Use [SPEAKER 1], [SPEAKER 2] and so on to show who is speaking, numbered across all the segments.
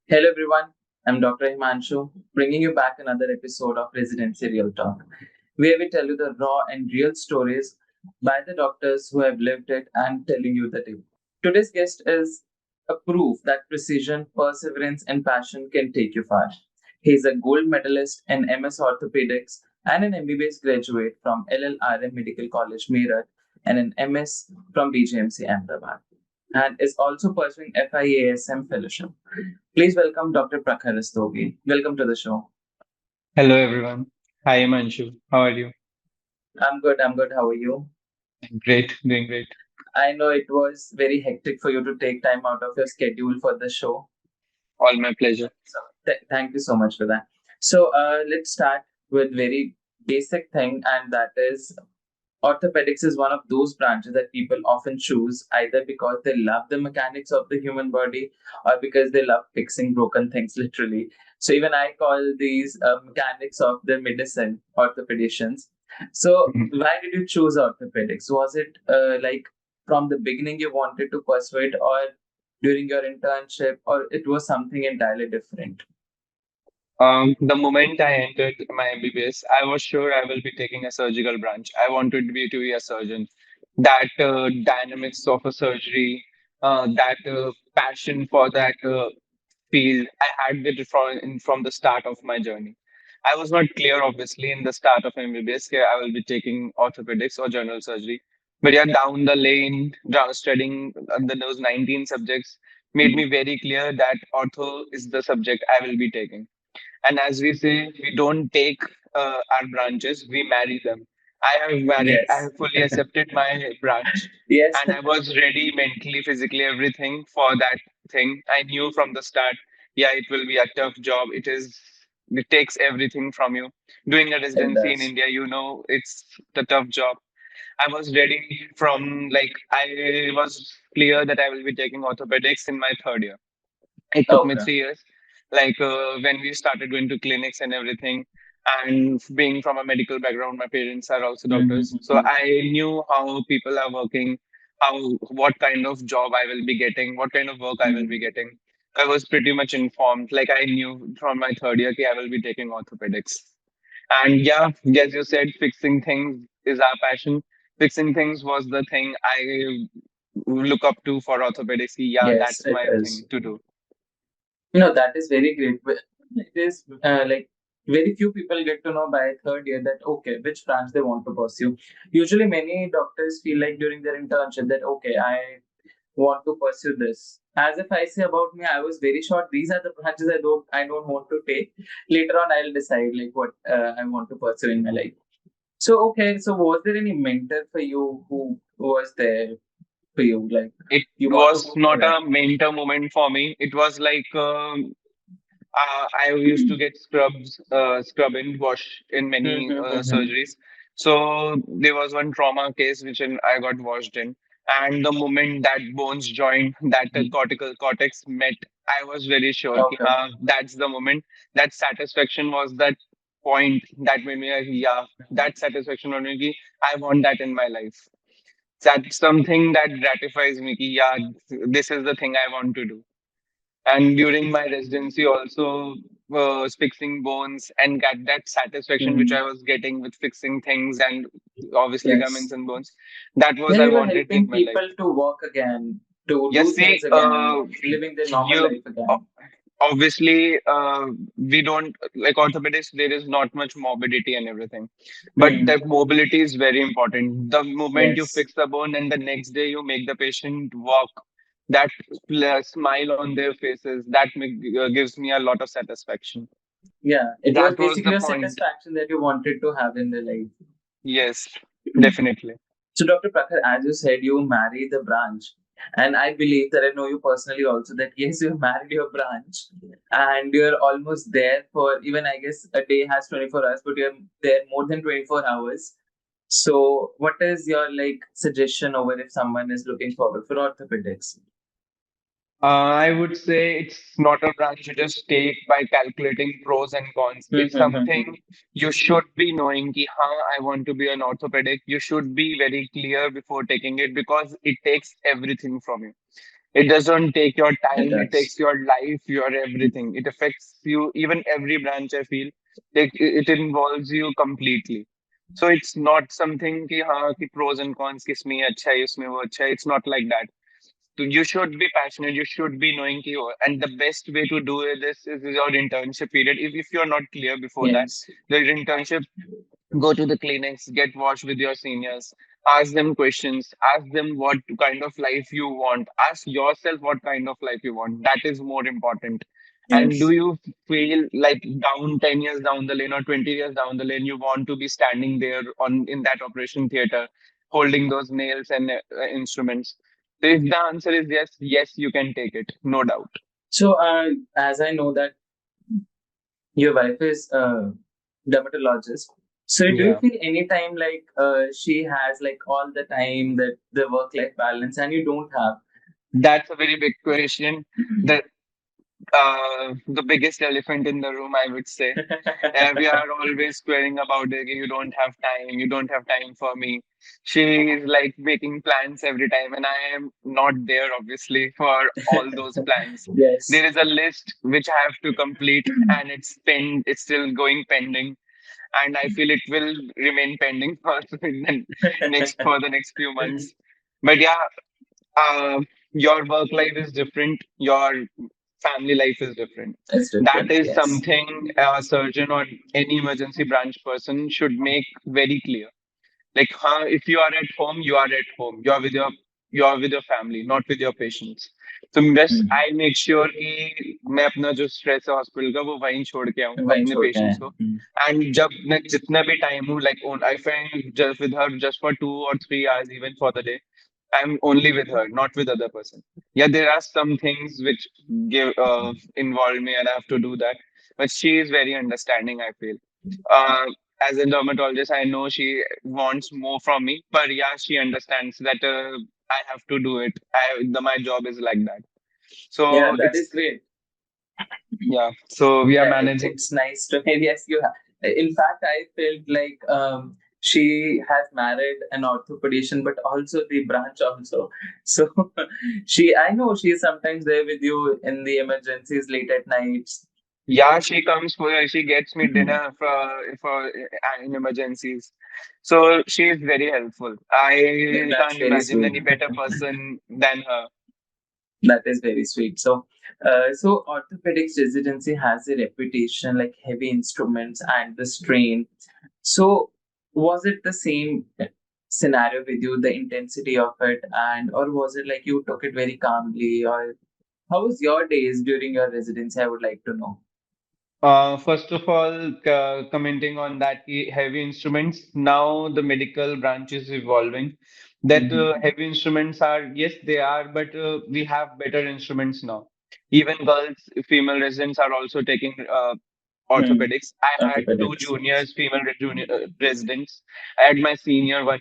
[SPEAKER 1] Hello everyone, I'm Dr. Himanshu, bringing you back another episode of Residency Real Talk, where we tell you the raw and real stories by the doctors who have lived it and telling you the truth. Today's guest is a proof that precision, perseverance, and passion can take you far. He is a gold medalist in MS Orthopedics and an MBBS graduate from LLRM Medical College Meerut and an MS from BJMC Ahmedabad, and is also pursuing FIASM fellowship. Please welcome Dr. Prakhar Rastogi. Welcome to the show.
[SPEAKER 2] Hello everyone. Hi Himanshu. How are you?
[SPEAKER 1] I'm good. I'm good. How are you?
[SPEAKER 2] Great, doing great.
[SPEAKER 1] I know it was very hectic for you to take time out of your schedule for the show.
[SPEAKER 2] All my pleasure.
[SPEAKER 1] So thank you so much for that. So let's start with very basic thing, and that is orthopedics is one of those branches that people often choose either because they love the mechanics of the human body or because they love fixing broken things, literally. So even I call these mechanics of the medicine orthopedicians. So
[SPEAKER 2] Mhm.
[SPEAKER 1] why did you choose orthopedics? Was it like from the beginning you wanted to pursue it, or during your internship, or it was something entirely different?
[SPEAKER 2] The moment I entered my MBBS, I was sure I will be taking a surgical branch. I wanted to be a surgeon. That dynamics of a surgery, that passion for that field, I had it from the start of my journey. I was not clear, obviously, in the start of MBBS, I will be taking orthopedics or general surgery. But yeah, down the lane, studying those 19 subjects made me very clear that ortho is the subject I will be taking. And as we say, we don't take our branches, we marry them. I have married, I
[SPEAKER 1] Yes.
[SPEAKER 2] have fully accepted my branch,
[SPEAKER 1] Yes.
[SPEAKER 2] and I was ready mentally, physically, everything for that thing. I knew from the start, yeah, it will be a tough job. It takes everything from you. Doing a
[SPEAKER 1] It
[SPEAKER 2] residency in
[SPEAKER 1] does.
[SPEAKER 2] India, it's the tough job. I was ready from like, I was clear that I will be taking orthopedics in my third year. It took me
[SPEAKER 1] Okay.
[SPEAKER 2] 3 years. Like when we started going to clinics and everything, and being from a medical background, my parents are also doctors, so
[SPEAKER 1] Mm-hmm.
[SPEAKER 2] I knew how people are working, how what kind of job I will be getting, what kind of work I will be getting. I was pretty much informed. Like I knew from my third year, I will be taking orthopedics. And yeah, as you said, fixing things is our passion. Fixing things was the thing I look up to for orthopedics. Yeah,
[SPEAKER 1] Yes,
[SPEAKER 2] that's
[SPEAKER 1] it
[SPEAKER 2] my thing
[SPEAKER 1] is.
[SPEAKER 2] to do.
[SPEAKER 1] No, that is very great. It is like very few people get to know by third year that okay, which branch they want to pursue. Usually, many doctors feel like during their internship that okay, I want to pursue this. As if I say about me, I was very sure these are the branches I don't want to take. Later on, I'll decide like what I want to pursue in my life. So okay, so was there any mentor for you who was there for you? Like
[SPEAKER 2] It
[SPEAKER 1] you want to
[SPEAKER 2] was
[SPEAKER 1] go
[SPEAKER 2] not
[SPEAKER 1] for it?
[SPEAKER 2] a mentor moment for me. It was like I used to get scrub and wash in many surgeries. So there was one trauma case I got washed in, and the moment that bones joined, that cortical cortex met, I was very sure, कि,
[SPEAKER 1] Okay.
[SPEAKER 2] that's the moment. That satisfaction was that point that made me like, yeah, that satisfaction only, कि I want that in my life. That's something that gratifies me. Ki, yeah, this is the thing I want to do. And during my residency, also was fixing bones and get that satisfaction which I
[SPEAKER 1] Mhm.
[SPEAKER 2] was getting with fixing things and obviously
[SPEAKER 1] Yes.
[SPEAKER 2] ligaments and bones. That was
[SPEAKER 1] Yeah,
[SPEAKER 2] I
[SPEAKER 1] you were
[SPEAKER 2] wanted in
[SPEAKER 1] helping
[SPEAKER 2] my life.
[SPEAKER 1] people to walk again, to
[SPEAKER 2] Yes,
[SPEAKER 1] do
[SPEAKER 2] see,
[SPEAKER 1] things again, living their normal
[SPEAKER 2] you
[SPEAKER 1] life again.
[SPEAKER 2] obviously we don't like orthopedics. There is not much mobility and everything, but
[SPEAKER 1] Hmm.
[SPEAKER 2] that mobility is very important. The moment you
[SPEAKER 1] Yes.
[SPEAKER 2] fix the bone and the next day you make the patient walk, that smile on their faces, gives me a lot of satisfaction.
[SPEAKER 1] Yeah. It was
[SPEAKER 2] That was
[SPEAKER 1] basically
[SPEAKER 2] the
[SPEAKER 1] a
[SPEAKER 2] point.
[SPEAKER 1] satisfaction that you wanted to have in the life.
[SPEAKER 2] Yes, definitely.
[SPEAKER 1] So, Dr. Prakhar, as you said, you marry the branch. And I believe that I know you personally also that yes, you married your branch and you're almost there for even, I guess, a day has 24 hours, but you're there more than 24 hours. So, what is your like suggestion over if someone is looking forward for orthopedics?
[SPEAKER 2] I would say it's not a branch you just take by calculating pros and cons. It's something you should be knowing ki, I want to be an orthopedic. You should be very clear before taking it because it takes everything from you. It doesn't take your
[SPEAKER 1] It
[SPEAKER 2] time, it takes
[SPEAKER 1] does.
[SPEAKER 2] your life, your everything. It affects you, even every branch, I feel. It involves you completely. So it's not something ki, हाँ, ki pros and cons, ki इसमें ये अच्छा है, इसमें वो अच्छा है. It's not like that. So you should be passionate, you should be knowing ki, oh, and the best way to do this is your internship period. If you're not clear before that,
[SPEAKER 1] Yes.
[SPEAKER 2] the internship, go to the clinics, get washed with your seniors, ask them questions, ask them what kind of life you want, ask yourself what kind of life you want. That is more important. And do
[SPEAKER 1] Yes.
[SPEAKER 2] you feel like down 10 years down the lane or 20 years down the lane, you want to be standing there on in that operation theater, holding those nails and instruments? So if the answer is yes, yes, you can take it, no doubt.
[SPEAKER 1] So, as I know that your wife is a dermatologist, so do you
[SPEAKER 2] Yeah,
[SPEAKER 1] feel any time like she has like all the time that the work-life balance and you don't have?
[SPEAKER 2] that's a very big question. The biggest elephant in the room, I would say. We are always squaring about it. You don't have time. You don't have time for me. She is like making plans every time, and I am not there, obviously, for all those plans.
[SPEAKER 1] Yes.
[SPEAKER 2] There is a list which I have to complete, and it's still going pending, and I feel it will remain pending for the next few months. But yeah, uh, your work life is different. Your family life is different.
[SPEAKER 1] It's
[SPEAKER 2] That
[SPEAKER 1] different.
[SPEAKER 2] is
[SPEAKER 1] Yes.
[SPEAKER 2] something a surgeon or any emergency branch person should make very clear. Like, if you are at home, you are at home. You are with your family, not with your patients. तो बस
[SPEAKER 1] Hmm.
[SPEAKER 2] I make sure कि मैं अपना जो stress है hospital का वो वहीं छोड़ के आऊँ
[SPEAKER 1] वहीं
[SPEAKER 2] अपने
[SPEAKER 1] छोड़ के आए
[SPEAKER 2] पेशेंट्स
[SPEAKER 1] हैं।
[SPEAKER 2] को. एंड जब मैं जितना भी टाइम हूँ like I find just with her just for 2 or 3 hours even for the day. I'm only with her, not with other person. Yeah, there are some things which give involve me, and I have to do that. But she is very understanding, I feel. Uh, as a dermatologist, I know she wants more from me, but yeah, she understands that I have to do it. My job is like that.
[SPEAKER 1] Yeah,
[SPEAKER 2] So
[SPEAKER 1] that is great.
[SPEAKER 2] yeah, so we are
[SPEAKER 1] Yeah,
[SPEAKER 2] managing.
[SPEAKER 1] it's nice to hear. Yes, you have. In fact, I felt like she has married an orthopedician, but also the branch also. So I know she is sometimes there with you in the emergencies late at nights.
[SPEAKER 2] Yeah, she gets me dinner for in emergencies. So she is very helpful. I
[SPEAKER 1] That's
[SPEAKER 2] can't
[SPEAKER 1] very
[SPEAKER 2] imagine
[SPEAKER 1] sweet.
[SPEAKER 2] any better person than her.
[SPEAKER 1] That is very sweet. So orthopedics residency has a reputation like heavy instruments and the strain. So, was it the same scenario with you, the intensity of it, and or was it like you took it very calmly, or how was your days during your residency? I would like to know.
[SPEAKER 2] First of all, commenting on that, heavy instruments, now the medical branch is evolving. That
[SPEAKER 1] Mm-hmm.
[SPEAKER 2] heavy instruments are, yes, they are, but we have better instruments now. Even girls, female residents are also taking
[SPEAKER 1] Mm.
[SPEAKER 2] orthopedics. I had two
[SPEAKER 1] Orthopedics.
[SPEAKER 2] juniors, residents. I had my senior, one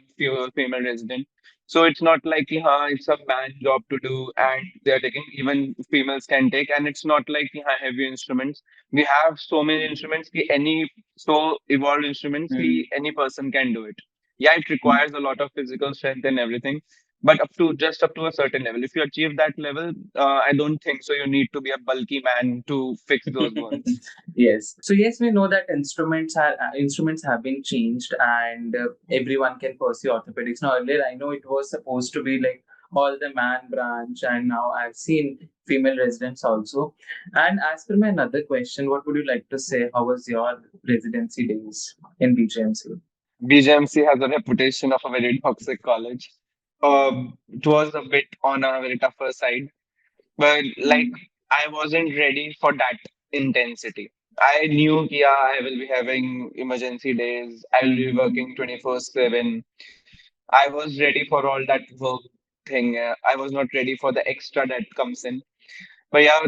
[SPEAKER 2] female resident. So it's not like it's a man job to do, and they're taking even females can take, and it's not like heavy instruments. We have so many instruments, any so evolved instruments,
[SPEAKER 1] Mm.
[SPEAKER 2] any person can do it. Yeah, it requires a lot of physical strength and everything, but up to a certain level. If you achieve that level, I don't think so. You need to be a bulky man to fix those bones.
[SPEAKER 1] Yes. So yes, we know that instruments have been changed, and everyone can pursue orthopedics. Now earlier, I know it was supposed to be like all the man branch, and now I've seen female residents also. And as per my another question, what would you like to say? How was your residency days in BJMC?
[SPEAKER 2] BJMC has a reputation of a very toxic college. It was a bit on a very tougher side, but like I wasn't ready for that intensity. I knew, yeah, I will be having emergency days. I will be
[SPEAKER 1] Mm-hmm.
[SPEAKER 2] working 24/7. I was ready for all that work thing. I was not ready for the extra that comes in. But yeah,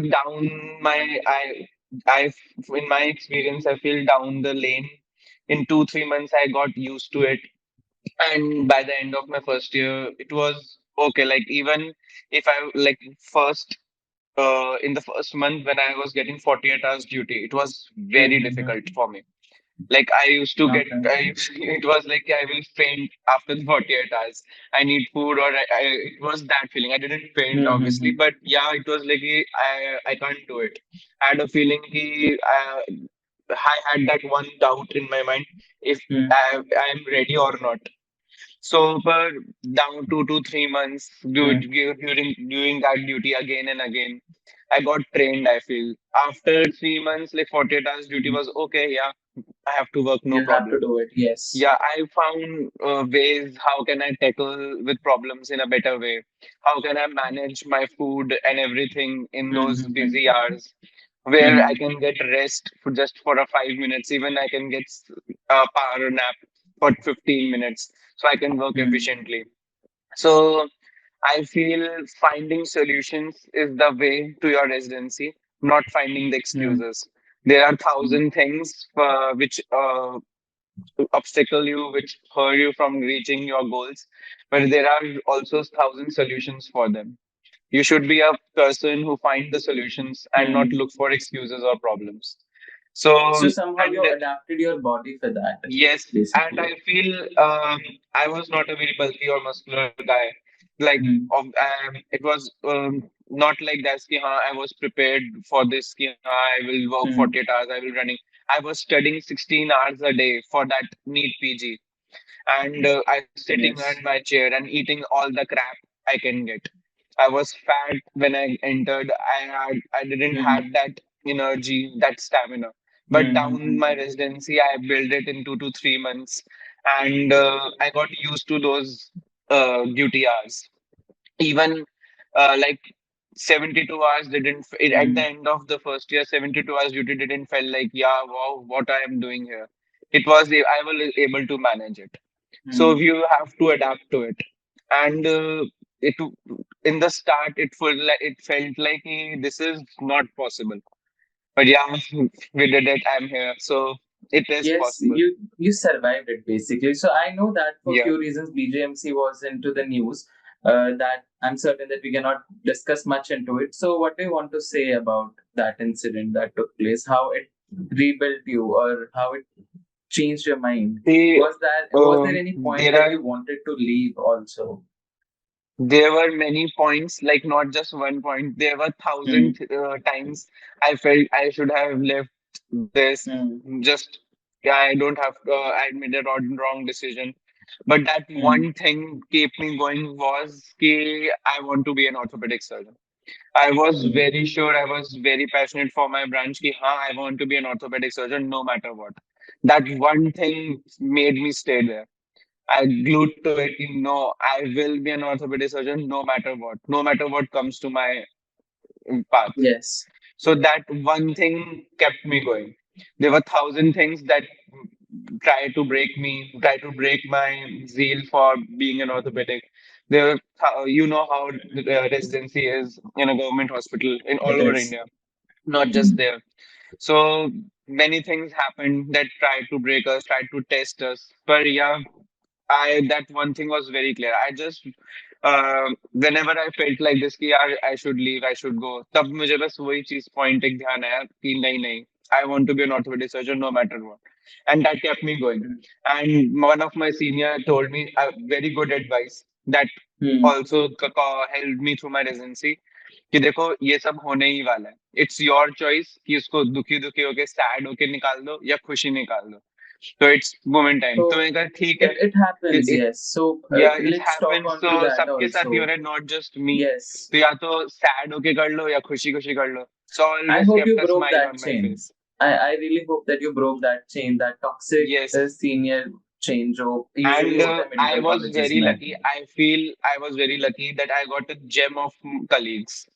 [SPEAKER 2] I, in my experience, I feel down the lane. In 2 3 months, I got used to it, and by the end of my first year, it was okay. Like even if I like first in the first month when I was getting 48 hours duty, it was very
[SPEAKER 1] Mm-hmm.
[SPEAKER 2] difficult for me. Like I used to get,
[SPEAKER 1] Okay.
[SPEAKER 2] it was like I will faint after the 48 hours. I need food, or it was that feeling. I didn't faint, obviously,
[SPEAKER 1] Mm-hmm.
[SPEAKER 2] but yeah, it was like I can't do it. I had a feeling I had that one doubt in my mind if I am ready or not. So, for down 2 to 3 months, during that duty again and again, I got trained. I feel after 3 months, like 48 hours duty was okay. Yeah, I have to work, no
[SPEAKER 1] You have to
[SPEAKER 2] problem.
[SPEAKER 1] do it. Yes.
[SPEAKER 2] Yeah, I found ways how can I tackle with problems in a better way. How can I manage my food and everything in those busy
[SPEAKER 1] Mm-hmm.
[SPEAKER 2] hours where I
[SPEAKER 1] Mm-hmm.
[SPEAKER 2] can get rest for just for a 5 minutes. Even I can get a power nap for 15 minutes so I can work efficiently. So I feel finding solutions is the way to your residency, not finding the excuses. There are thousand things which obstacle you, which hurt you from reaching your goals, but there are also thousand solutions for them. You should be a person who find the solutions and not
[SPEAKER 1] Mm-hmm.
[SPEAKER 2] look for excuses or problems. So,
[SPEAKER 1] So somehow
[SPEAKER 2] and
[SPEAKER 1] you adapted your body for that,
[SPEAKER 2] yes, and
[SPEAKER 1] basically.
[SPEAKER 2] I feel I was not a very bulky or muscular guy. Like, it was not like that. Ki, हाँ, I was prepared for this. Ki, हाँ, I will work
[SPEAKER 1] Mm-hmm.
[SPEAKER 2] 48 hours. I will running. I was studying 16 hours a day for that NEET PG, and I sitting on
[SPEAKER 1] Yes.
[SPEAKER 2] my chair and eating all the crap I can get. I was fat when I entered. I didn't have
[SPEAKER 1] Mm-hmm.
[SPEAKER 2] that energy, that stamina. But down
[SPEAKER 1] Mm-hmm.
[SPEAKER 2] my residency, I built it in 2 to 3 months, and I got used to those duty hours. Even like 72 hours at the
[SPEAKER 1] Mm-hmm.
[SPEAKER 2] end of the first year, 72 hours duty didn't feel like, yeah, wow, what I am doing here. It was I was able to manage it. So
[SPEAKER 1] Mm-hmm.
[SPEAKER 2] you have to adapt to it. And it in the start, it felt like this is not possible. But yeah, we did it. I'm here, so it is
[SPEAKER 1] Yes,
[SPEAKER 2] possible.
[SPEAKER 1] you survived it basically. So I know that for
[SPEAKER 2] Yeah.
[SPEAKER 1] few reasons BJMC was into the news. That I'm certain that we cannot discuss much into it. So what do you want to say about that incident that took place? How it rebuilt you, or how it changed your mind?
[SPEAKER 2] See,
[SPEAKER 1] Was there any point
[SPEAKER 2] there
[SPEAKER 1] that
[SPEAKER 2] are
[SPEAKER 1] you wanted to leave also?
[SPEAKER 2] there were many points, like not just one point. There were thousand
[SPEAKER 1] Mm,
[SPEAKER 2] times I felt I should have left this.
[SPEAKER 1] mm,
[SPEAKER 2] Just yeah, I don't have. I made a wrong decision. But that
[SPEAKER 1] mm,
[SPEAKER 2] one thing kept me going was कि I want to be an orthopedic surgeon. I was
[SPEAKER 1] mm,
[SPEAKER 2] very sure. I was very passionate for my branch. कि हाँ, I want to be an orthopedic surgeon no matter what. That one thing made me stay there. I glued to it. No, I will be an orthopedic surgeon no matter what comes to my path.
[SPEAKER 1] yes.
[SPEAKER 2] So that one thing kept me going. There were thousand things that try to break my zeal for being an orthopedic. You know how the residency is in a government hospital in
[SPEAKER 1] It
[SPEAKER 2] all over
[SPEAKER 1] is.
[SPEAKER 2] India, not just
[SPEAKER 1] Mm,
[SPEAKER 2] there. So many things happened that tried to break us, tried to test us. But yeah, I that one thing was very clear. I just whenever I felt like this कि यार I should leave, I should go. तब मुझे बस वही चीज point एक ध्यान आया कि नहीं नहीं, I want to be an orthopedic surgeon no matter what, and that kept me going.
[SPEAKER 1] mm,
[SPEAKER 2] And one of my senior told me a very good advice that
[SPEAKER 1] mm.
[SPEAKER 2] also helped me through my residency कि देखो ये सब होने ही वाला है. It's your choice कि उसको दुखी दुखी होके sad होके निकाल दो या खुशी निकाल दो. So it's moment time. तो
[SPEAKER 1] So
[SPEAKER 2] मैंने कहा ठीक है.
[SPEAKER 1] it happens,
[SPEAKER 2] It,
[SPEAKER 1] yes. So
[SPEAKER 2] yeah, it
[SPEAKER 1] let's talk
[SPEAKER 2] happens.
[SPEAKER 1] on to
[SPEAKER 2] So
[SPEAKER 1] that
[SPEAKER 2] सबके साथ ही हो
[SPEAKER 1] also.
[SPEAKER 2] रहा है, not just me.
[SPEAKER 1] Yes.
[SPEAKER 2] तो या तो sad होके कर लो या खुशी खुशी कर लो. So
[SPEAKER 1] I
[SPEAKER 2] always
[SPEAKER 1] hope you
[SPEAKER 2] kept a
[SPEAKER 1] broke
[SPEAKER 2] smile
[SPEAKER 1] that
[SPEAKER 2] on my
[SPEAKER 1] chain.
[SPEAKER 2] face.
[SPEAKER 1] I really hope that you broke that chain, that toxic
[SPEAKER 2] Yes,
[SPEAKER 1] senior chain जो usually
[SPEAKER 2] and
[SPEAKER 1] होता है
[SPEAKER 2] I
[SPEAKER 1] medical
[SPEAKER 2] was
[SPEAKER 1] colleges
[SPEAKER 2] very
[SPEAKER 1] में.
[SPEAKER 2] lucky. I feel I was very lucky that I got a gem of colleagues.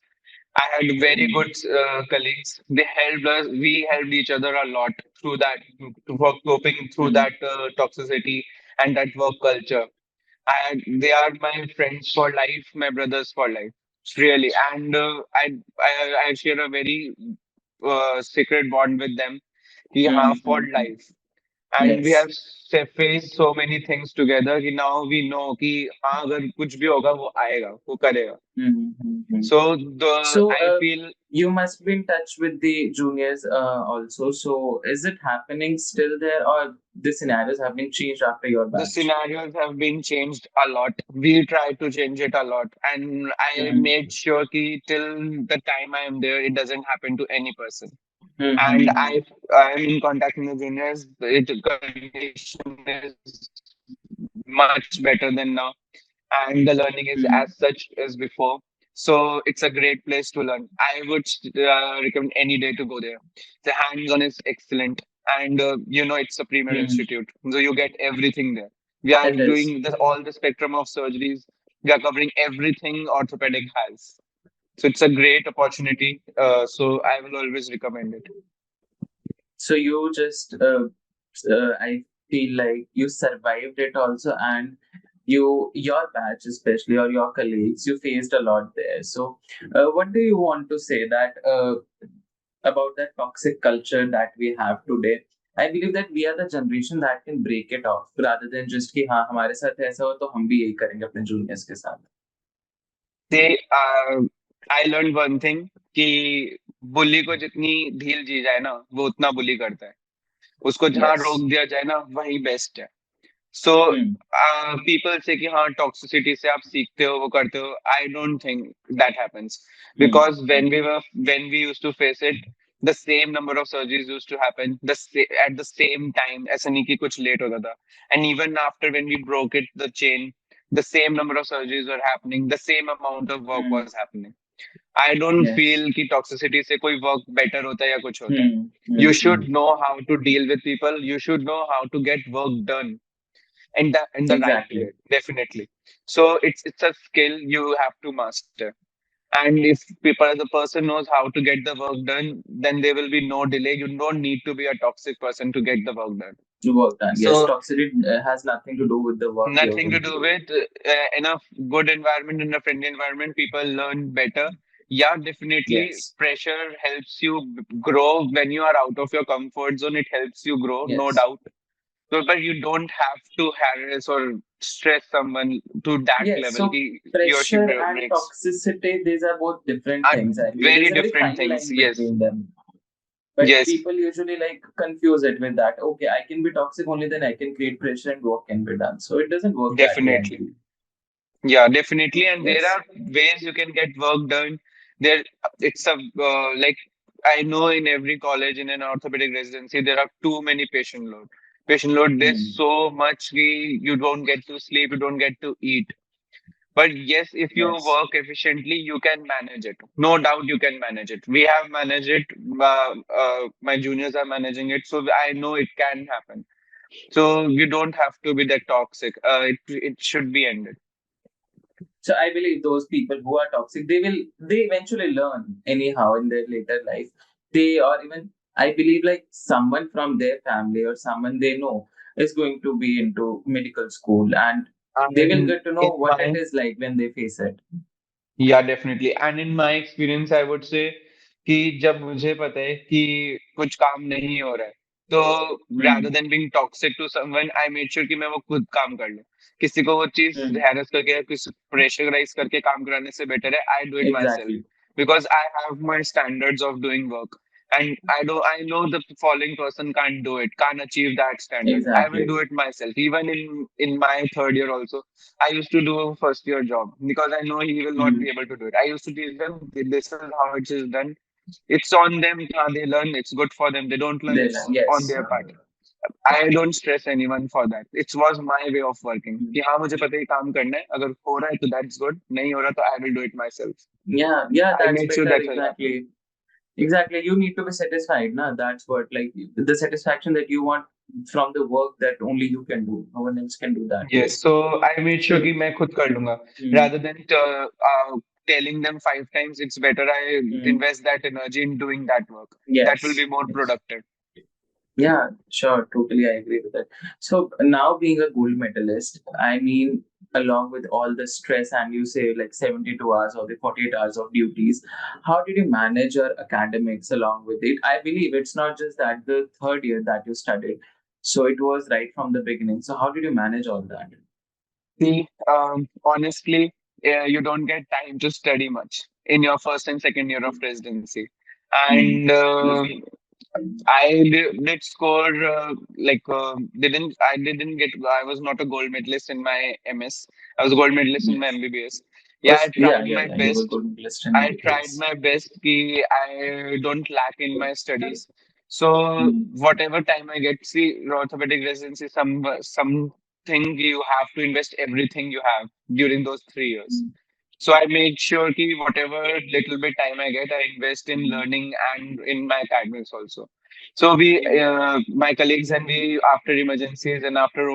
[SPEAKER 2] I had very good
[SPEAKER 1] Mm,
[SPEAKER 2] colleagues. They helped us. We helped each other a lot through that, to work coping through
[SPEAKER 1] mm,
[SPEAKER 2] that toxicity and that work culture. They are my friends for life, my brothers for life, really. And I share a very secret bond with them. कि हाँ,
[SPEAKER 1] mm,
[SPEAKER 2] for
[SPEAKER 1] mm,
[SPEAKER 2] life. and we
[SPEAKER 1] Yes.
[SPEAKER 2] have faced so many things together कि now we know कि हाँ अगर कुछ भी होगा वो आएगा वो करेगा.
[SPEAKER 1] Mm-hmm.
[SPEAKER 2] So the
[SPEAKER 1] So,
[SPEAKER 2] I feel
[SPEAKER 1] you must be in touch with the juniors also. So, is it happening still there, or the scenarios have been changed after your
[SPEAKER 2] the
[SPEAKER 1] batch?
[SPEAKER 2] scenarios have been changed a lot. We try to change it a lot, and I
[SPEAKER 1] Mm-hmm.
[SPEAKER 2] made sure कि till the time I am there, it doesn't happen to any person. And
[SPEAKER 1] Mm-hmm.
[SPEAKER 2] I am in contact with the juniors. The condition is much better than now, and the learning is as such as before. So it's a great place to learn. I would recommend any day to go there. The hands-on is excellent, and it's a premier
[SPEAKER 1] Mm-hmm.
[SPEAKER 2] institute, so you get everything there. We are
[SPEAKER 1] It is.
[SPEAKER 2] doing all the spectrum of surgeries. We are covering everything orthopedic has. So it's a great opportunity. So I will always recommend it.
[SPEAKER 1] So you just, I feel like you survived it also, and your batch especially, or your colleagues, you faced a lot there. So, what do you want to say that about that toxic culture that we have today? I believe that we are the generation that can break it off rather than just कि हाँ हमारे साथ ऐसा हो तो हम भी यही करेंगे अपने juniors के साथ.
[SPEAKER 2] They, I learned one thing कि बुली को जितनी ढील दी जाए ना वो उतना बुली करता है. उसको जहाँ
[SPEAKER 1] Yes.
[SPEAKER 2] रोक दिया जाए ना वही बेस्ट है. सो
[SPEAKER 1] Hmm.
[SPEAKER 2] पीपल से कि हाँ टॉक्सिसिटी से आप सीखते हो वो करते हो. I don't think that happens
[SPEAKER 1] Hmm.
[SPEAKER 2] Because when we used to face it the same number of surgeries used to happen at the same time. ऐसा नहीं कि कुछ लेट होता था. And even after when we broke it the chain the same number of surgeries were happening, the same amount of work
[SPEAKER 1] Hmm.
[SPEAKER 2] was happening. I don't
[SPEAKER 1] Yes.
[SPEAKER 2] feel कि toxicity से कोई work better होता है या कुछ होता है.
[SPEAKER 1] Hmm.
[SPEAKER 2] You
[SPEAKER 1] Hmm. Hmm.
[SPEAKER 2] should know how to deal with people. You should know how to get work done in the right way,
[SPEAKER 1] Exactly.
[SPEAKER 2] definitely. So it's a skill you have to master. And if the person knows how to get the work done, then there will be no delay. You don't need to be a toxic person to get the work done.
[SPEAKER 1] Work done. Yes,
[SPEAKER 2] So
[SPEAKER 1] toxicity has nothing to do with the work you're
[SPEAKER 2] nothing to
[SPEAKER 1] going to
[SPEAKER 2] do
[SPEAKER 1] do.
[SPEAKER 2] with in a good environment, in a friendly environment, people learn better. Yeah, definitely.
[SPEAKER 1] Yes,
[SPEAKER 2] Pressure helps you grow when you are out of your comfort zone. It helps you grow, no
[SPEAKER 1] yes,
[SPEAKER 2] doubt. So, but you don't have to harass or stress someone to that
[SPEAKER 1] yes.
[SPEAKER 2] level.
[SPEAKER 1] So
[SPEAKER 2] He or she
[SPEAKER 1] pressure and
[SPEAKER 2] breaks
[SPEAKER 1] toxicity, these are both different
[SPEAKER 2] are
[SPEAKER 1] things. I believe
[SPEAKER 2] very
[SPEAKER 1] there's a very
[SPEAKER 2] different
[SPEAKER 1] fine
[SPEAKER 2] things.
[SPEAKER 1] line
[SPEAKER 2] Yes,
[SPEAKER 1] between them. But
[SPEAKER 2] yes,
[SPEAKER 1] people usually like confuse it with that. Okay, I can be toxic only then I can create pressure and work can be done. So it doesn't work that way, I
[SPEAKER 2] definitely.
[SPEAKER 1] believe.
[SPEAKER 2] Yeah, definitely. And there
[SPEAKER 1] Yes.
[SPEAKER 2] are ways you can get work done. There, it's a like I know in every college in an orthopedic residency there are too many patient load. Patient load. There's
[SPEAKER 1] Hmm.
[SPEAKER 2] so much you don't get to sleep, you don't get to eat. But yes, if you
[SPEAKER 1] Yes.
[SPEAKER 2] work efficiently, you can manage it. No doubt you can manage it. We have managed it. My juniors are managing it, so I know it can happen. So you don't have to be that toxic. It should be ended.
[SPEAKER 1] So I believe those people who are toxic, they eventually learn anyhow in their later life. They or even I believe like someone from their family or someone they know is going to be into medical school, and they will
[SPEAKER 2] And
[SPEAKER 1] get to know
[SPEAKER 2] in
[SPEAKER 1] what it
[SPEAKER 2] my
[SPEAKER 1] is like when they face it.
[SPEAKER 2] Yeah, definitely. And in my experience, I would say कि जब मुझे पता है कि कुछ काम नहीं हो रहा है, तो rather
[SPEAKER 1] Hmm.
[SPEAKER 2] than being toxic to someone, I made sure कि मैं वो खुद काम कर लूं. किसी को वो चीज
[SPEAKER 1] Hmm.
[SPEAKER 2] हैरेस करके या किसी प्रेशराइज करके काम कराने से बेटर है I do it myself
[SPEAKER 1] Exactly.
[SPEAKER 2] because I have my standards of doing work. And I know the following person can't do it, can't achieve that standard. I will
[SPEAKER 1] Exactly.
[SPEAKER 2] do it myself. Even in my third year also, I used to do a first year job because I know he will not
[SPEAKER 1] Hmm.
[SPEAKER 2] be able to do it. I used to teach them, this is how it is done. It's on them. They learn. It's good for them. They don't learn.
[SPEAKER 1] They
[SPEAKER 2] It's
[SPEAKER 1] learn.
[SPEAKER 2] on
[SPEAKER 1] Yes.
[SPEAKER 2] their part. I don't stress anyone for that. It was my way of working.
[SPEAKER 1] Hmm.
[SPEAKER 2] कि हाँ मुझे पता है ये काम करना है. अगर हो रहा है तो that's good. नहीं हो रहा तो I will do it myself.
[SPEAKER 1] Yeah. Yeah.
[SPEAKER 2] I
[SPEAKER 1] That's
[SPEAKER 2] made sure
[SPEAKER 1] better.
[SPEAKER 2] that's what happened.
[SPEAKER 1] Exactly. Exactly. You need to be satisfied. Na? That's what, like, the satisfaction that you want from the work that only you can do. No one else can do that
[SPEAKER 2] Yes.
[SPEAKER 1] work.
[SPEAKER 2] So I made sure
[SPEAKER 1] So,
[SPEAKER 2] कि मैं खुद कर लूंगा.
[SPEAKER 1] mm,
[SPEAKER 2] Rather than telling them 5 times, it's better I
[SPEAKER 1] mm,
[SPEAKER 2] invest that energy in doing that work. That will
[SPEAKER 1] yes.
[SPEAKER 2] be more
[SPEAKER 1] Yes.
[SPEAKER 2] productive.
[SPEAKER 1] Yeah, sure. Totally. I agree with that. So now being a gold medalist, I mean, along with all the stress and you say like 72 hours or the 48 hours of duties, how did you manage your academics along with it? I believe it's not just that the third year that you studied. So it was right from the beginning. So how did you manage all that?
[SPEAKER 2] See, honestly, you don't get time to study much in your first and second year of residency.
[SPEAKER 1] Mm.
[SPEAKER 2] And I did score I didn't get I was not a gold medalist in my MS. I was a gold medalist in my
[SPEAKER 1] Yes.
[SPEAKER 2] MBBS. Yeah,
[SPEAKER 1] Was
[SPEAKER 2] I
[SPEAKER 1] yeah,
[SPEAKER 2] tried
[SPEAKER 1] yeah,
[SPEAKER 2] my
[SPEAKER 1] yeah. You were
[SPEAKER 2] best.
[SPEAKER 1] good list in
[SPEAKER 2] I tried
[SPEAKER 1] MBBS.
[SPEAKER 2] my best ki I don't lack in my studies. So
[SPEAKER 1] Mm.
[SPEAKER 2] whatever time I get, see, orthopedic residency, something you have to invest everything you have during those 3 years. So I made sure ki whatever little bit time I get, I invest in learning and in my academics also. So my colleagues and we, after emergencies and after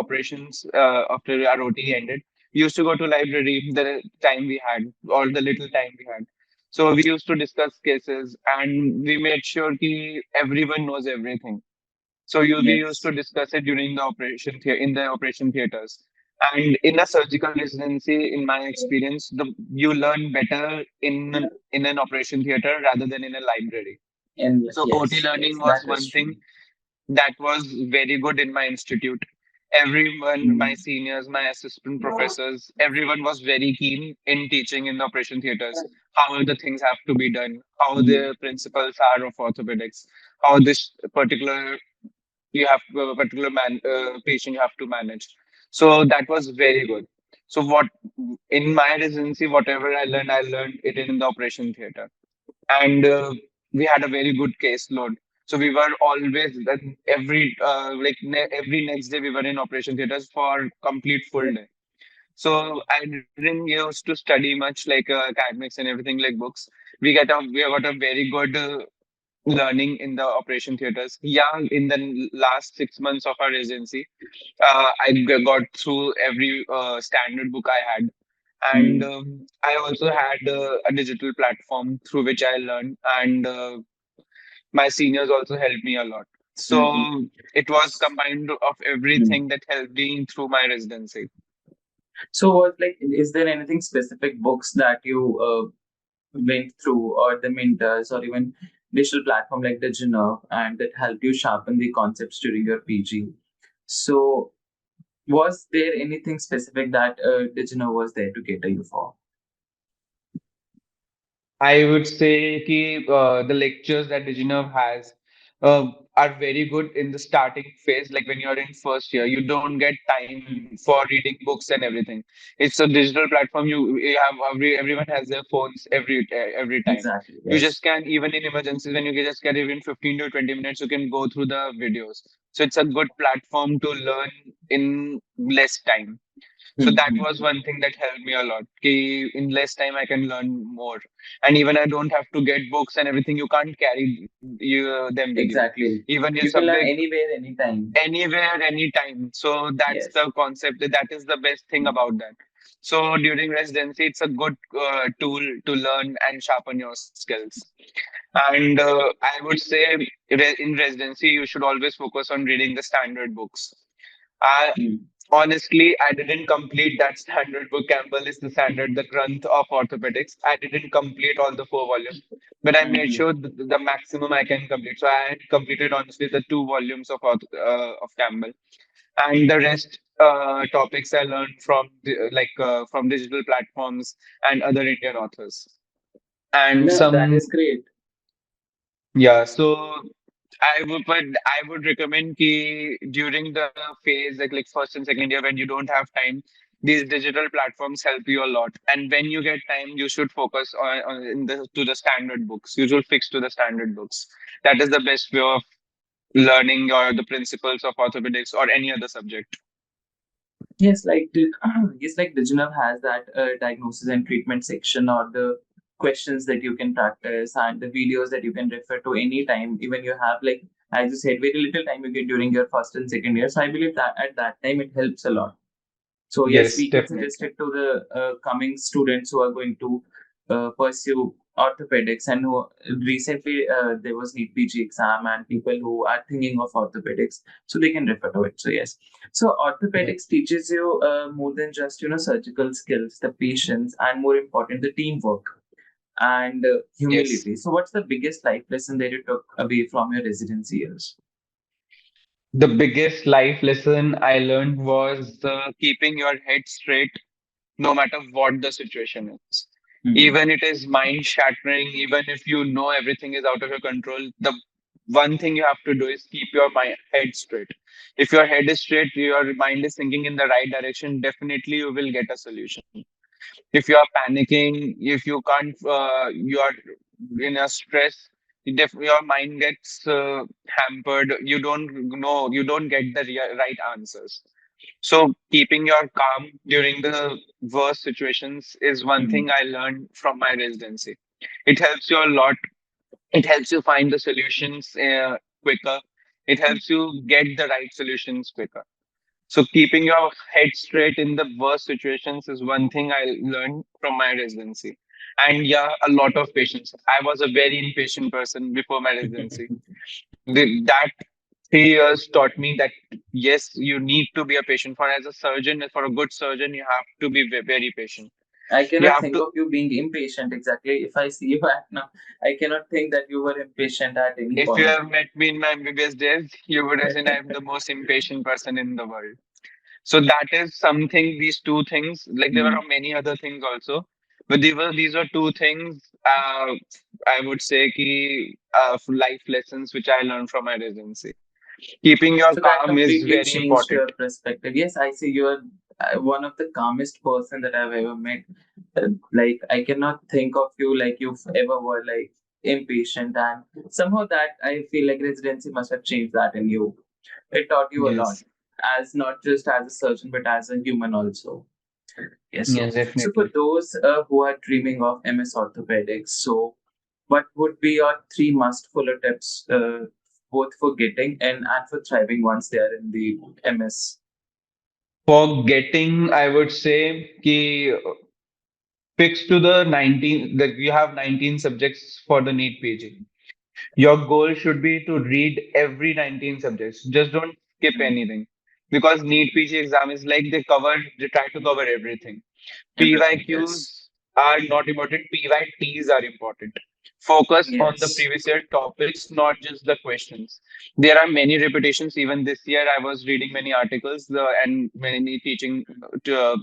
[SPEAKER 2] operations, after our OT ended, we used to go to library the time we had or the little time we had. So we used to discuss cases and we made sure ki everyone knows everything. So we used to
[SPEAKER 1] Yes.
[SPEAKER 2] discuss it during the in the operation theaters. And in a surgical residency, in my experience, you learn better in an operation theater rather than in a library.
[SPEAKER 1] And
[SPEAKER 2] So OT
[SPEAKER 1] yes,
[SPEAKER 2] learning
[SPEAKER 1] yes, that
[SPEAKER 2] was
[SPEAKER 1] is
[SPEAKER 2] one
[SPEAKER 1] true.
[SPEAKER 2] thing that was very good in my institute. Everyone, my
[SPEAKER 1] Mm.
[SPEAKER 2] seniors, my assistant professors, everyone was very keen in teaching in the operation theaters how the things have to be done, how
[SPEAKER 1] Mm.
[SPEAKER 2] the principles are of orthopedics, how this particular you have a particular patient you have to manage. So that was very good. So what in my residency, whatever I learned it in the operation theater, and we had a very good caseload. So we were always every next day we were in operation theaters for complete full day. So I didn't used to study much like academics and everything like books. We got a very good learning in the operation theaters. Yeah, in the last 6 months of our residency, got through every standard book I had. And
[SPEAKER 1] Mm.
[SPEAKER 2] I also had a digital platform through which I learned, and my seniors also helped me a lot.
[SPEAKER 1] Mm.
[SPEAKER 2] So it was combined of
[SPEAKER 1] Mm.
[SPEAKER 2] everything that helped me through my residency.
[SPEAKER 1] So, was like, is there anything specific books that you went through, or the mentors, or even digital platform like Diginerve, and that helped you sharpen the concepts during your PG? So, was there anything specific that Diginerve was there to cater you for?
[SPEAKER 2] I would say ki, the lectures that Diginerv has are very good in the starting phase. Like when you're in first year, you don't get time for reading books and everything. It's a digital platform. You have everyone has their phones every time.
[SPEAKER 1] Exactly.
[SPEAKER 2] You just
[SPEAKER 1] Yes.
[SPEAKER 2] can even in emergencies when you just get even 15 to 20 minutes, you can go through the videos. So it's a good platform to learn in less time. So that
[SPEAKER 1] Mm-hmm.
[SPEAKER 2] was one thing that helped me a lot. Ki in less time, I can learn more, and even I don't have to get books and everything. You can't carry them with you.
[SPEAKER 1] Exactly.
[SPEAKER 2] Even your
[SPEAKER 1] You can learn
[SPEAKER 2] subject
[SPEAKER 1] anywhere, anytime.
[SPEAKER 2] anywhere, anytime. So that's
[SPEAKER 1] Yes.
[SPEAKER 2] the concept. That is the best thing about that. So during residency, it's a good tool to learn and sharpen your skills. And I would say in residency, you should always focus on reading the standard books. I
[SPEAKER 1] Mm.
[SPEAKER 2] honestly, I didn't complete that standard book. Campbell is the standard, the Granth of Orthopedics. I didn't complete all the 4 volumes, but I made
[SPEAKER 1] Mhm.
[SPEAKER 2] sure the maximum I can complete. So I had completed honestly the 2 volumes of Campbell, and the rest topics I learned from from digital platforms and other Indian authors. And
[SPEAKER 1] No, that
[SPEAKER 2] some
[SPEAKER 1] is great.
[SPEAKER 2] yeah, so I would recommend ki during the phase like first and second year when you don't have time, these digital platforms help you a lot. And when you get time, you should focus on in the to the standard books. You should fix to the standard books. That is the best way of learning or the principles of orthopedics or any other subject.
[SPEAKER 1] Yes, like yes, like Digital has that diagnosis and treatment section, or the questions that you can practice, and the videos that you can refer to anytime. Even you have, like, as you said, very little time you get during your first and second year. So I believe that at that time it helps a lot. So yes,
[SPEAKER 2] Yes,
[SPEAKER 1] we can suggest
[SPEAKER 2] definitely.
[SPEAKER 1] it to the coming students who are going to pursue orthopedics, and who recently there was NEET PG exam, and people who are thinking of orthopedics, so they can refer to it. So yes, so
[SPEAKER 2] Yes.
[SPEAKER 1] orthopedics teaches you more than just surgical skills, the patience, and more important, the teamwork and
[SPEAKER 2] Yes.
[SPEAKER 1] humility. So what's the biggest life lesson that you took away from your residency years?
[SPEAKER 2] The biggest life lesson I learned was keeping your head straight no matter what the situation is.
[SPEAKER 1] Mhm.
[SPEAKER 2] Even it is mind shattering, even if you know everything is out of your control, the one thing you have to do is keep your head straight. If your head is straight, your mind is thinking in the right direction, definitely you will get a solution. If you are panicking, if you can't, you are in a stress, your mind gets hampered. You don't know, you don't get the right answers. So keeping your calm during the worst situations is one thing
[SPEAKER 1] Mhm.
[SPEAKER 2] I learned from my residency. It helps you a lot. It helps you find the solutions quicker. It helps you get the right solutions quicker. So keeping your head straight in the worst situations is one thing I learned from my residency. And yeah, a lot of patience. I was a very impatient person before my residency. That 3 years taught me that yes, you need to be a patient. For as a surgeon, for a good surgeon, you have to be very patient.
[SPEAKER 1] I
[SPEAKER 2] You
[SPEAKER 1] cannot
[SPEAKER 2] have
[SPEAKER 1] think
[SPEAKER 2] to.
[SPEAKER 1] of you being impatient exactly. If I see you at now, I cannot think that you were impatient at any
[SPEAKER 2] If you
[SPEAKER 1] point.
[SPEAKER 2] have met me in my MBBS days, you would have seen I'm the most impatient person in the world. So that is something. These two things, like there were
[SPEAKER 1] Mm.
[SPEAKER 2] many other things also, but these were two things. I would say key life lessons which I learned from my residency. Keeping your
[SPEAKER 1] So that
[SPEAKER 2] calm is
[SPEAKER 1] completely
[SPEAKER 2] very
[SPEAKER 1] changed
[SPEAKER 2] important.
[SPEAKER 1] your perspective. Yes, I see you are one of the calmest person that I've ever met. Like I cannot think of you like you've ever were like impatient, and somehow that I feel like residency must have changed that in you. It taught you a lot,
[SPEAKER 2] Yes.
[SPEAKER 1] as not just as a surgeon but as a human also. Yes. So,
[SPEAKER 2] Yes,
[SPEAKER 1] so for
[SPEAKER 2] definitely.
[SPEAKER 1] those who are dreaming of MS Orthopedics, so what would be your three must follow tips, both for getting and for thriving once they are in the MS?
[SPEAKER 2] For getting, I would say ki fix to the 19 that you have 19 subjects for the NEET PG. Your goal should be to read every 19 subjects. Just don't skip
[SPEAKER 1] Mm.
[SPEAKER 2] anything. Because NEET PG exam is like they try to cover everything.
[SPEAKER 1] Everything, yes.
[SPEAKER 2] PYQs are not important, PYTs are important. Focus on the
[SPEAKER 1] Yes.
[SPEAKER 2] previous year topics, not just the questions. There are many repetitions. Even this year, I was reading many articles and many uh,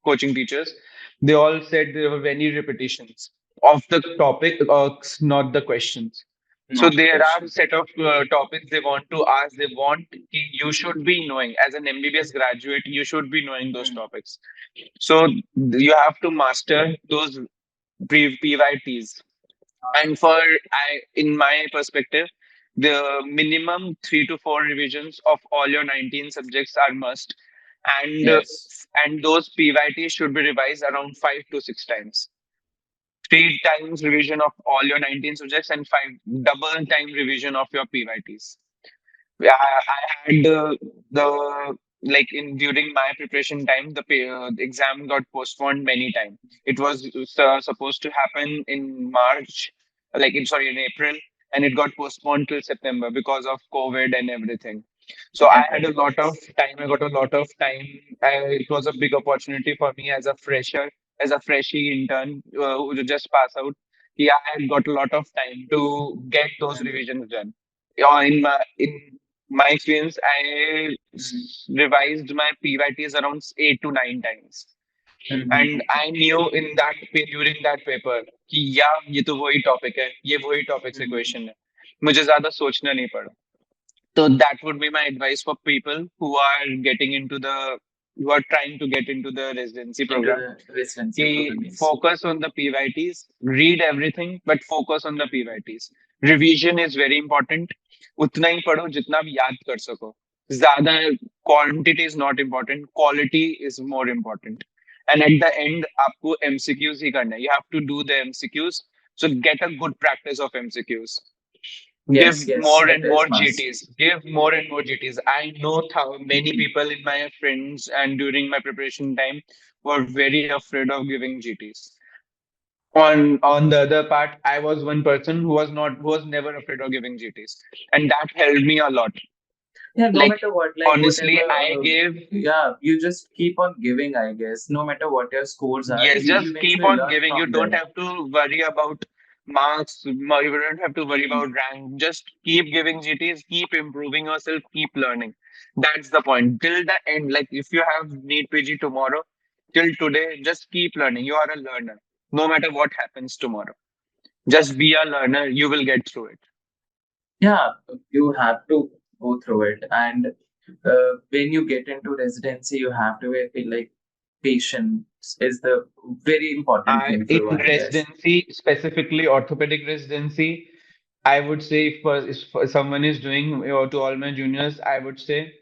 [SPEAKER 2] coaching teachers. They all said there were many repetitions of the topic, not the questions. So
[SPEAKER 1] Not the
[SPEAKER 2] there are
[SPEAKER 1] questions.
[SPEAKER 2] set of topics they want to ask. They want you should be knowing as an MBBS graduate. You should be knowing those
[SPEAKER 1] Mm.
[SPEAKER 2] topics. So you have to master those PYTs. And in my perspective, the minimum 3 to 4 revisions of all your 19 subjects are must, and uh,
[SPEAKER 1] Yes.
[SPEAKER 2] and those PYTs should be revised around 5 to 6 times. 3 times revision of all your 19 subjects and five double time revision of your PYTs. I had the like in during my preparation time, the exam got postponed many times. It was supposed to happen in March, sorry, in April, and it got postponed till September because of COVID and everything. So I had a
[SPEAKER 1] Everything,
[SPEAKER 2] lot of
[SPEAKER 1] yes.
[SPEAKER 2] time. I got a lot of time. It was a big opportunity for me as a fresher, as a freshie intern who just pass out. Yeah, I had got a lot of time to get those
[SPEAKER 1] Mm.
[SPEAKER 2] revisions done. Yeah, in my experience,
[SPEAKER 1] Mm.
[SPEAKER 2] revised my PYTs around 8 to 9 times, and
[SPEAKER 1] Mm.
[SPEAKER 2] I knew during that paper कि yeah ये तो वही topic है, ये वही topic से
[SPEAKER 1] Mm.
[SPEAKER 2] question है, मुझे ज़्यादा सोचना नहीं पड़ा. So that would be my advice for people who are trying to get into the residency
[SPEAKER 1] Into
[SPEAKER 2] program.
[SPEAKER 1] the residency
[SPEAKER 2] कि
[SPEAKER 1] program, yes.
[SPEAKER 2] focus on the PYTs, read everything, but focus on the PYTs. Revision is very important. उतना ही पढ़ो जितना आप याद कर सको. ज़्यादा quantity is not important. Quality is more important. And at the end, आपको MCQs ही करना है. You have to do the MCQs. So get a good practice of MCQs. Give
[SPEAKER 1] Yes, yes,
[SPEAKER 2] more
[SPEAKER 1] it
[SPEAKER 2] and more
[SPEAKER 1] is must.
[SPEAKER 2] GTs. Give more and more GTs. I know how many people in my friends and during my preparation time were very afraid of giving GTs. On the other part, I was one person who was never afraid of giving GTs, and that helped me a lot.
[SPEAKER 1] Yeah, no
[SPEAKER 2] Like
[SPEAKER 1] matter what, like
[SPEAKER 2] honestly,
[SPEAKER 1] whatever,
[SPEAKER 2] I gave
[SPEAKER 1] yeah, you just keep on giving, I guess. No matter what your scores are,
[SPEAKER 2] yes,
[SPEAKER 1] you
[SPEAKER 2] just keep
[SPEAKER 1] eventually
[SPEAKER 2] on
[SPEAKER 1] learn
[SPEAKER 2] giving. You
[SPEAKER 1] from
[SPEAKER 2] don't
[SPEAKER 1] them.
[SPEAKER 2] have to worry about. marks. You don't have to worry
[SPEAKER 1] Mm.
[SPEAKER 2] about rank. Just keep giving GTs, keep improving yourself, keep learning. That's the point. Till the end, like if you have need PG tomorrow, till today, just keep learning. You are a learner. No matter what happens tomorrow. Just be a learner. You will get through it.
[SPEAKER 1] Yeah, you have to go through it. And when you get into residency, you have to feel like patience is the very important
[SPEAKER 2] I
[SPEAKER 1] thing for
[SPEAKER 2] in
[SPEAKER 1] one, I guess.
[SPEAKER 2] residency, specifically orthopedic residency, I would say if someone is doing, or to all my juniors, I would say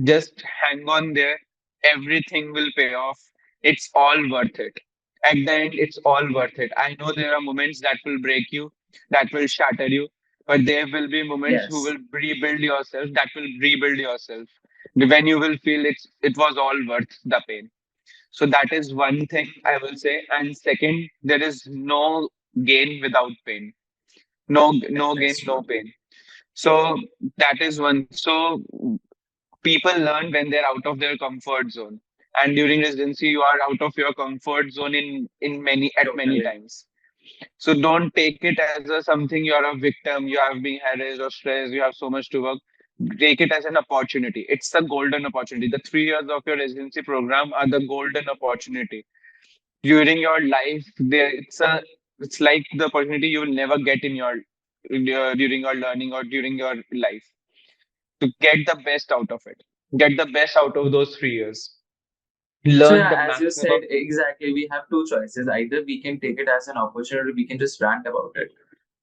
[SPEAKER 2] just hang on there. Everything will pay off. It's all worth it. At the end, it's all worth it. I know there are moments that will break you, that will shatter you, but there will be moments who
[SPEAKER 1] Yes.
[SPEAKER 2] will rebuild yourself, that will rebuild yourself. When you will feel it was all worth the pain. So that is one thing I will say. And second, there is no gain without pain. No gain,
[SPEAKER 1] That's
[SPEAKER 2] no
[SPEAKER 1] true.
[SPEAKER 2] pain. So that is one. So people learn when they're out of their comfort zone. And during residency, you are out of your comfort zone in many
[SPEAKER 1] Totally.
[SPEAKER 2] times. So don't take it as a something you're a victim, you have been harassed or stressed, you have so much to work. Take it as an opportunity. It's a golden opportunity. The 3 years of your residency program are the golden opportunity during your life. It's like the opportunity you will never get during your learning or during your life, to get the best out of it, get the best out of those 3 years,
[SPEAKER 1] So
[SPEAKER 2] learn the
[SPEAKER 1] yeah, as you said,
[SPEAKER 2] maximum.
[SPEAKER 1] exactly, we have two choices. Either we can take it as an opportunity, or we can just rant about it.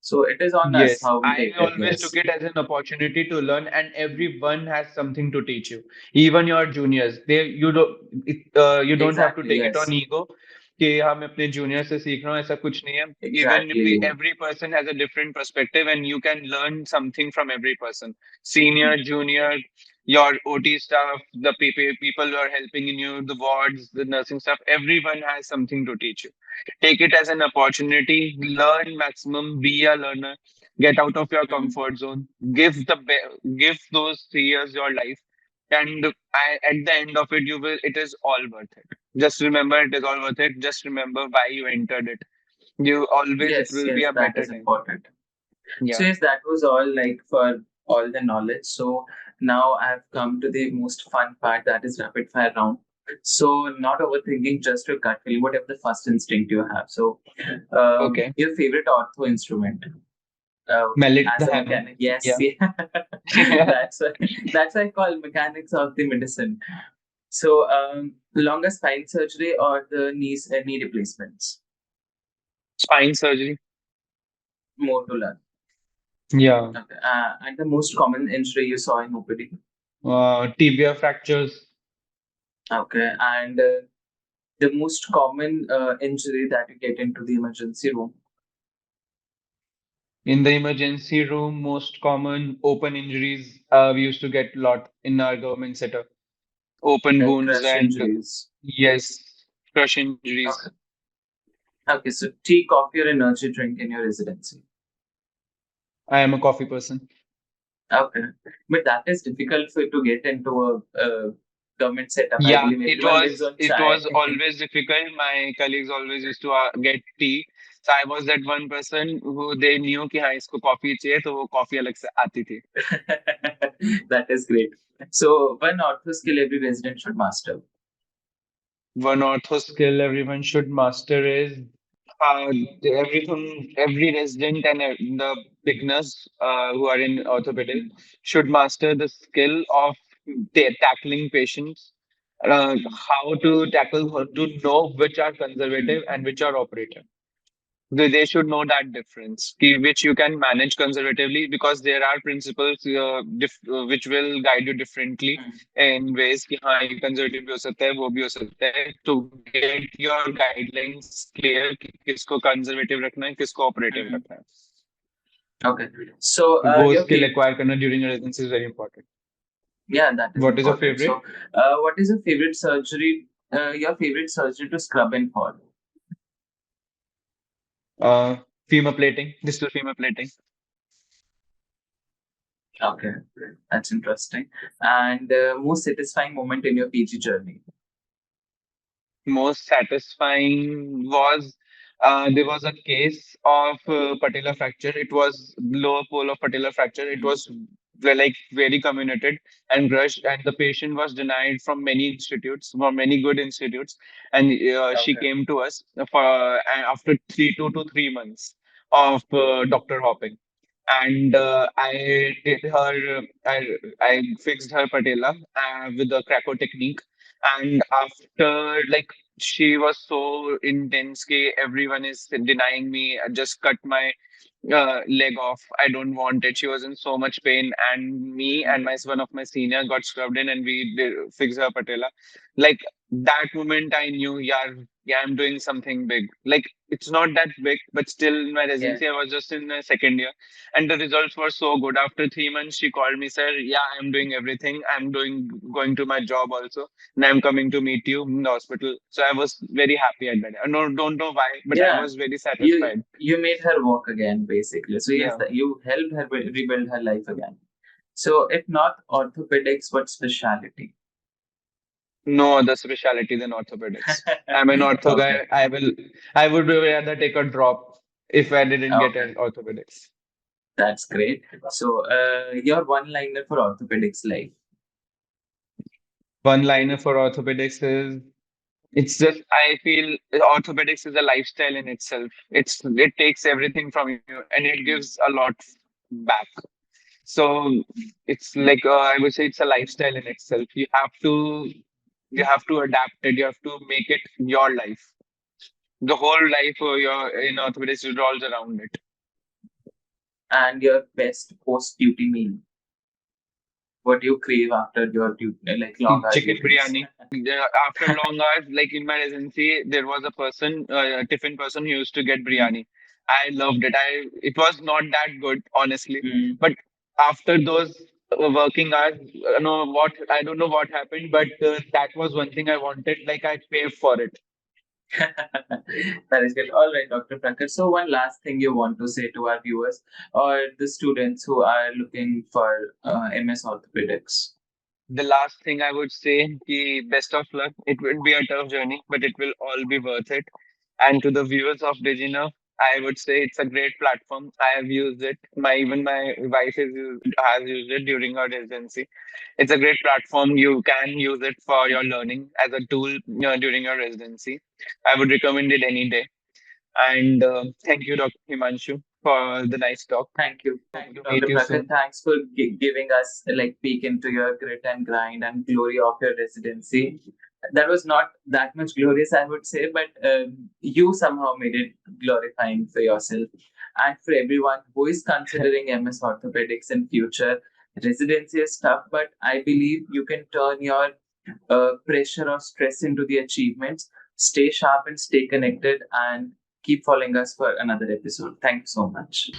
[SPEAKER 1] So it is on us
[SPEAKER 2] Yes,
[SPEAKER 1] how we
[SPEAKER 2] I
[SPEAKER 1] take it.
[SPEAKER 2] always took
[SPEAKER 1] Yes.
[SPEAKER 2] it as an opportunity to learn, and everyone has something to teach you. Even your juniors, you don't have to
[SPEAKER 1] Exactly.
[SPEAKER 2] take it on
[SPEAKER 1] Yes.
[SPEAKER 2] ego कि हाँ मैं अपने junior से सीख रहा हूँ, ऐसा कुछ नहीं है. Even
[SPEAKER 1] Exactly.
[SPEAKER 2] every person has a different perspective, and you can learn something from every person. Senior, junior, your OT staff, the people who are helping in you, the wards, the nursing staff, everyone has something to teach you. Take it as an opportunity, learn maximum, be a learner, get out of your
[SPEAKER 1] Mm.
[SPEAKER 2] comfort zone, give those 3 years your life, and at the end of it, it is all worth it. Just remember, it is all worth it. Just remember why you entered it. It
[SPEAKER 1] Yes.
[SPEAKER 2] will be
[SPEAKER 1] Yes.
[SPEAKER 2] a
[SPEAKER 1] That
[SPEAKER 2] better
[SPEAKER 1] is
[SPEAKER 2] time.
[SPEAKER 1] important. So
[SPEAKER 2] Yeah.
[SPEAKER 1] yes, that was all like for all the knowledge. So now I've come to the most fun part, that is rapid fire round. So not overthinking, just your gut feel, whatever the first instinct you have. So
[SPEAKER 2] Okay.
[SPEAKER 1] your favorite ortho instrument uh,
[SPEAKER 2] Mallet
[SPEAKER 1] as
[SPEAKER 2] the
[SPEAKER 1] a
[SPEAKER 2] hammer.
[SPEAKER 1] mechanic. Yes,
[SPEAKER 2] Yeah.
[SPEAKER 1] yeah. That's why I call mechanics of the medicine. So longer spine surgery or the knee replacements?
[SPEAKER 2] Spine surgery.
[SPEAKER 1] More to learn.
[SPEAKER 2] Yeah.
[SPEAKER 1] Okay. And the most common injury you saw in OPD?
[SPEAKER 2] Tibia fractures.
[SPEAKER 1] Okay. And the most common injury that you get into the emergency room?
[SPEAKER 2] In the emergency room, most common open injuries we used to get a lot in our government setup. Open
[SPEAKER 1] Like
[SPEAKER 2] wounds
[SPEAKER 1] crush
[SPEAKER 2] and
[SPEAKER 1] injuries.
[SPEAKER 2] yes, crush injuries.
[SPEAKER 1] Okay. Okay. So tea, coffee, or energy drink in your residency?
[SPEAKER 2] I am a coffee person.
[SPEAKER 1] Okay. But that is difficult for you to get into a government setup. I
[SPEAKER 2] Yeah,
[SPEAKER 1] believe everyone lives on
[SPEAKER 2] it
[SPEAKER 1] chai.
[SPEAKER 2] was always difficult. My colleagues always used to get tea. So I was that one person who they knew कि हाँ इसको coffee चाहिए तो वो coffee अलग से आती थी.
[SPEAKER 1] That is great. So one ortho skill every resident should master.
[SPEAKER 2] One ortho skill everyone should master is uh, every resident and the beginners who are in orthopedic
[SPEAKER 1] Mm,
[SPEAKER 2] should master the skill of tackling patients, how to tackle, how to know which are conservative
[SPEAKER 1] mm,
[SPEAKER 2] and which are operative. They should know that difference, which you can manage conservatively because there are principles which will guide you differently
[SPEAKER 1] mm,
[SPEAKER 2] in ways कि हाँ ये conservative भी हो सकता है वो भी हो सकता है to get your guidelines clear कि किसको conservative रखना है किसको operative
[SPEAKER 1] mm.
[SPEAKER 2] रखना है.
[SPEAKER 1] Okay. So
[SPEAKER 2] वो
[SPEAKER 1] your
[SPEAKER 2] skill
[SPEAKER 1] favorite.
[SPEAKER 2] acquire करना during your residency is very important.
[SPEAKER 1] Yeah, that is
[SPEAKER 2] What is your
[SPEAKER 1] important.
[SPEAKER 2] favorite?
[SPEAKER 1] So what is your favorite surgery? Your favorite surgery to scrub and for?
[SPEAKER 2] Uh, femur plating, distal femur plating.
[SPEAKER 1] Okay, that's interesting. And most satisfying moment in your PG journey?
[SPEAKER 2] Most satisfying was There was a case of patellar fracture. It was lower pole of patellar fracture. It was like very comminuted and rushed, and the patient was denied from many institutes, from many good institutes, and she
[SPEAKER 1] Okay.
[SPEAKER 2] came to us for after 2 to 3 months of doctor hopping. And I fixed her patella with the Krakow technique. And after, like, she was so intense, कि everyone is denying me. I just cut my leg off. I don't want it. She was in so much pain, and me and my one of my senior got scrubbed in, and we did fix her patella. Like that moment, I knew, yeah, I'm doing something big. Like it's not that big, but still, in my
[SPEAKER 1] Yeah.
[SPEAKER 2] residency, I was just in my second year, and the results were so good. After 3 months, she called me, said, "Yeah, I'm doing everything. I'm going to my job also, and I'm coming to meet you in the hospital." So I was very happy at that. I don't know why, but I
[SPEAKER 1] Yeah.
[SPEAKER 2] was very
[SPEAKER 1] You
[SPEAKER 2] satisfied.
[SPEAKER 1] you made her walk again, basically. So yes,
[SPEAKER 2] Yeah.
[SPEAKER 1] you helped her rebuild her life again. So if not orthopedics, what specialty?
[SPEAKER 2] No other specialty than orthopedics. I'm an ortho
[SPEAKER 1] Okay.
[SPEAKER 2] guy. I would rather take a drop if I didn't get
[SPEAKER 1] Okay.
[SPEAKER 2] an orthopedics.
[SPEAKER 1] That's great. So your one-liner for orthopedics life.
[SPEAKER 2] One liner for orthopedics is, it's just, I feel orthopedics is a lifestyle in itself. It takes everything from you and it gives a lot back. So it's like, I would say it's a lifestyle in itself. You have to adapt it. You have to make it your life. The whole life your in orthopedics revolves around it.
[SPEAKER 1] And your best post-duty meal. What do you crave after your duty, like long hour
[SPEAKER 2] Chicken
[SPEAKER 1] duties?
[SPEAKER 2] biryani. After long hours, like in my residency, there was a person, a tiffin person, who used to get
[SPEAKER 1] Mm.
[SPEAKER 2] biryani. I loved it. It was not that good, honestly,
[SPEAKER 1] Mm.
[SPEAKER 2] but after those working hours, I don't know what happened, but that was one thing I wanted. Like I craved for it.
[SPEAKER 1] That is good. All right, Dr. Prakhar. So, one last thing you want to say to our viewers or the students who are looking for MS Orthopedics?
[SPEAKER 2] The last thing I would say, the best of luck. It will be a tough journey, but it will all be worth it. And to the viewers of Digina, I would say it's a great platform. I have used it. My wife has used it during her residency. It's a great platform. You can use it for your learning as a tool during your residency. I would recommend it any day. And thank you, Dr. Himanshu, for the nice talk.
[SPEAKER 1] Thank you.
[SPEAKER 2] Hope
[SPEAKER 1] Thank you,
[SPEAKER 2] to meet
[SPEAKER 1] Dr.
[SPEAKER 2] you
[SPEAKER 1] Prakhar.
[SPEAKER 2] soon.
[SPEAKER 1] Thanks for giving us like peek into your grit and grind and glory of your residency. That was not that much glorious, I would say, but you somehow made it glorifying for yourself and for everyone who is considering MS Orthopedics in future. Residency is tough, but I believe you can turn your pressure or stress into the achievements. Stay sharp and stay connected, and keep following us for another episode. Thank you so much.